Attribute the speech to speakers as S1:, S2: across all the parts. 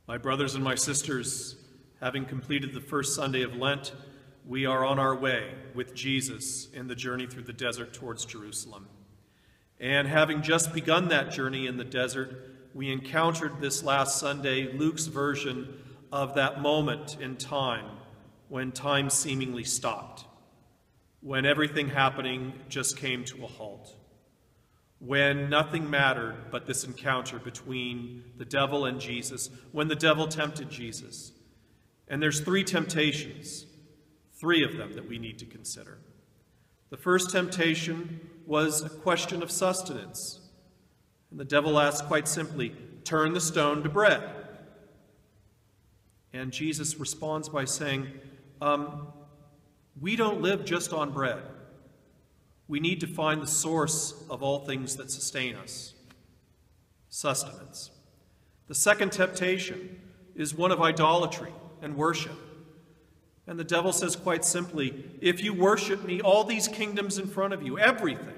S1: My brothers and my sisters, having completed the first Sunday of Lent, we are on our way with Jesus in the journey through the desert towards Jerusalem. And having just begun that journey in the desert, we encountered this last Sunday Luke's version of that moment in time when time seemingly stopped, when everything happening just came to a halt, when nothing mattered but this encounter between the devil and Jesus, when the devil tempted Jesus. And there's three temptations, three of them that we need to consider. The first temptation was a question of sustenance. And the devil asked quite simply, "Turn the stone to bread." And Jesus responds by saying, we don't live just on bread. We need to find the source of all things that sustain us, sustenance. The second temptation is one of idolatry and worship. And the devil says quite simply, if you worship me, all these kingdoms in front of you, everything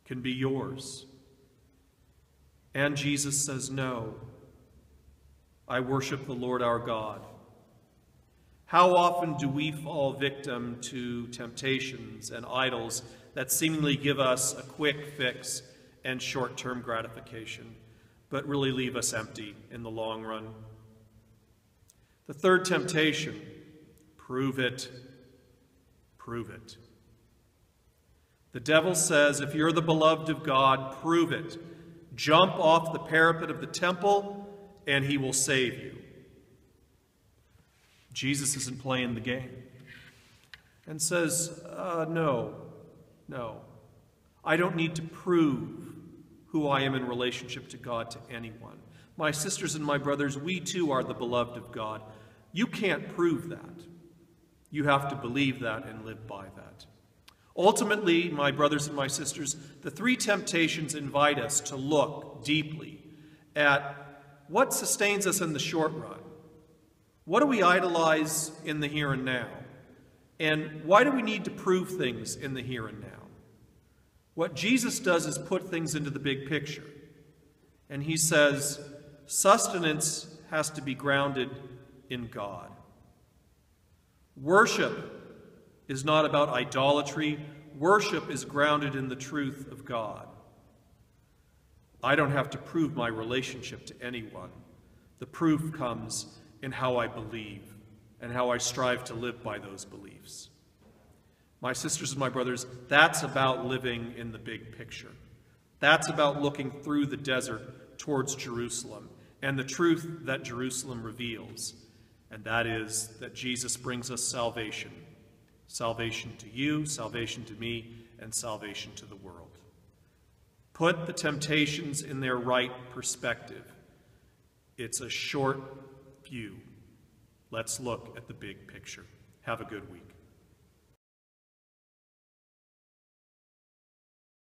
S1: can be yours. And Jesus says, no, I worship the Lord our God. How often do we fall victim to temptations and idols that seemingly give us a quick fix and short-term gratification, but really leave us empty in the long run? The third temptation, prove it, prove it. The devil says, if you're the beloved of God, prove it. Jump off the parapet of the temple and he will save you. Jesus isn't playing the game and says, no, I don't need to prove who I am in relationship to God to anyone. My sisters and my brothers, we too are the beloved of God. You can't prove that. You have to believe that and live by that. Ultimately, my brothers and my sisters, the three temptations invite us to look deeply at what sustains us in the short run. What do we idolize in the here and now? And why do we need to prove things in the here and now? What Jesus does is put things into the big picture. And he says, sustenance has to be grounded in God. Worship is not about idolatry. Worship is grounded in the truth of God. I don't have to prove my relationship to anyone. The proof comes in how I believe and how I strive to live by those beliefs. My sisters and my brothers, that's about living in the big picture. That's about looking through the desert towards Jerusalem and the truth that Jerusalem reveals. And that is that Jesus brings us salvation. Salvation to you, salvation to me, and salvation to the world. Put the temptations in their right perspective. It's a short view. Let's look at the big picture. Have a good week.